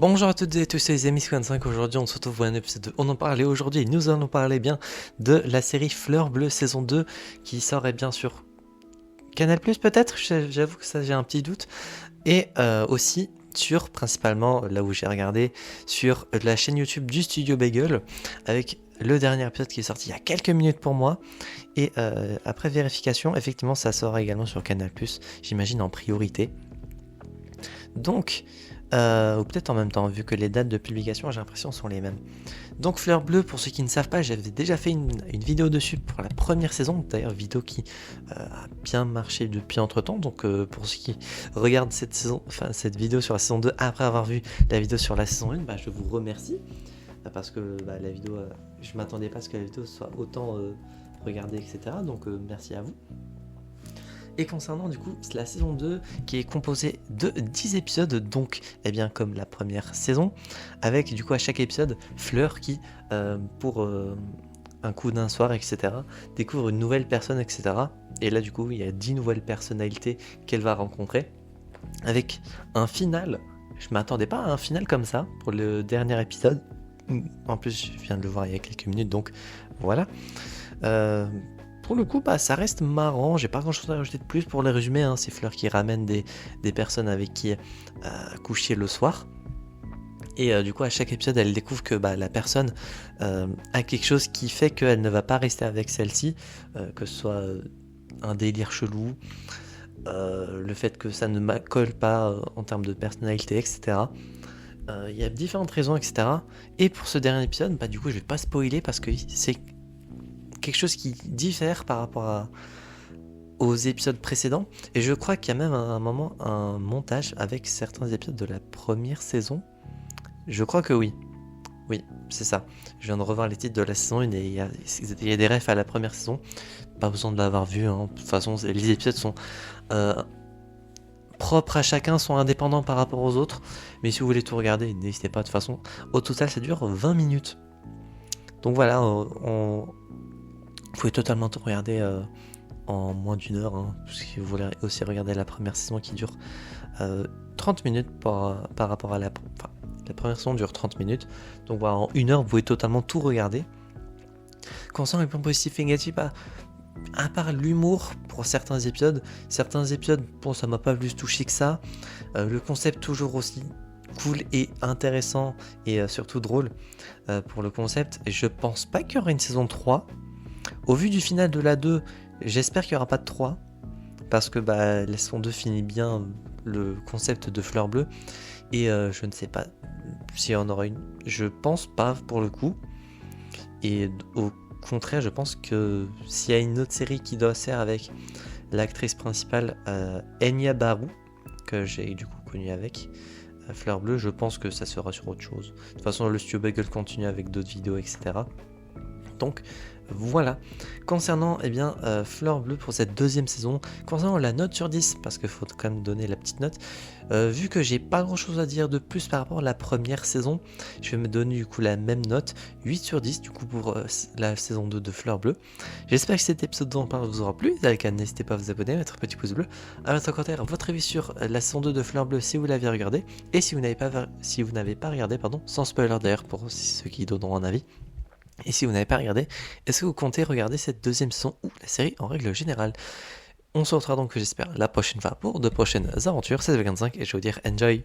Bonjour à toutes et à tous, c'est les amis 55. Aujourd'hui on se retrouve pour un épisode de On en parlait. Aujourd'hui nous allons parler bien de la série Fleur Bleue saison 2 qui sort bien sur Canal+, peut-être, j'avoue que ça j'ai un petit doute. Et aussi sur, principalement là où j'ai regardé, sur la chaîne YouTube du Studio Bagel, avec le dernier épisode qui est sorti il y a quelques minutes pour moi. Et après vérification, effectivement ça sort également sur Canal+, j'imagine en priorité. Donc, ou peut-être en même temps, vu que les dates de publication, j'ai l'impression, sont les mêmes. Donc, Fleur Bleue, pour ceux qui ne savent pas, j'avais déjà fait une vidéo dessus pour la première saison, d'ailleurs, vidéo qui a bien marché depuis entre-temps. Donc, pour ceux qui regardent cette vidéo sur la saison 2 après avoir vu la vidéo sur la saison 1, je vous remercie. Parce que la vidéo, je m'attendais pas à ce que la vidéo soit autant regardée, etc. Donc, merci à vous. Et concernant du coup la saison 2 qui est composée de 10 épisodes, donc comme la première saison, avec du coup à chaque épisode Fleur qui pour un coup d'un soir, etc., découvre une nouvelle personne, etc. Et là du coup il y a 10 nouvelles personnalités qu'elle va rencontrer, avec un final. Je m'attendais pas à un final comme ça pour le dernier épisode. En plus je viens de le voir il y a quelques minutes, donc voilà. Pour le coup, ça reste marrant, j'ai pas grand chose à rajouter de plus pour les résumer, hein. C'est Fleur qui ramène des personnes avec qui coucher le soir. Et du coup, à chaque épisode, elle découvre que la personne a quelque chose qui fait qu'elle ne va pas rester avec celle-ci, que ce soit un délire chelou, le fait que ça ne colle pas en termes de personnalité, etc. Il y a différentes raisons, etc. Et pour ce dernier épisode, du coup, je vais pas spoiler parce que c'est quelque chose qui diffère par rapport aux épisodes précédents, et je crois qu'il y a même à un moment un montage avec certains épisodes de la première saison. Je crois que oui, c'est ça. Je viens de revoir les titres de la saison 1 et il y a des refs à la première saison. Pas besoin de l'avoir vu, hein. De toute façon les épisodes sont propres à chacun, sont indépendants par rapport aux autres, mais si vous voulez tout regarder, n'hésitez pas. De toute façon, au total ça dure 20 minutes. Donc voilà, vous pouvez totalement tout regarder en moins d'une heure, hein, si vous voulez aussi regarder la première saison qui dure 30 minutes par rapport à la première saison dure 30 minutes. Donc voilà, en une heure, vous pouvez totalement tout regarder. Concernant les points positifs et négatifs, à part l'humour pour certains épisodes, bon, ça m'a pas plus touché que ça. Le concept toujours aussi cool et intéressant et surtout drôle pour le concept. Et je pense pas qu'il y aura une saison 3. Au vu du final de la 2, j'espère qu'il n'y aura pas de 3, parce que la saison 2 finit bien le concept de Fleur Bleue, et je ne sais pas s'il y en aura une. Je pense pas pour le coup, et au contraire, je pense que s'il y a une autre série qui doit se faire avec l'actrice principale Enya Barou, que j'ai du coup connue avec Fleur Bleue, je pense que ça sera sur autre chose. De toute façon, le Studio Bagel continue avec d'autres vidéos, etc. Donc voilà, concernant Fleur Bleue pour cette deuxième saison, concernant la note sur 10, parce qu'il faut quand même donner la petite note, vu que j'ai pas grand chose à dire de plus par rapport à la première saison, je vais me donner du coup la même note, 8 sur 10 du coup pour la saison 2 de Fleur Bleue. J'espère que cet épisode dont on parle vous aura plu. Dans le cas, n'hésitez pas à vous abonner, à mettre un petit pouce bleu, à mettre en commentaire votre avis sur la saison 2 de Fleur Bleue si vous l'avez regardé, et si vous n'avez pas regardé, sans spoiler d'ailleurs pour ceux qui donneront un avis. Et si vous n'avez pas regardé, est-ce que vous comptez regarder cette deuxième saison ou la série en règle générale? On se retrouvera donc, j'espère, la prochaine fois pour de prochaines aventures. C'est 25 et je vais vous dire enjoy!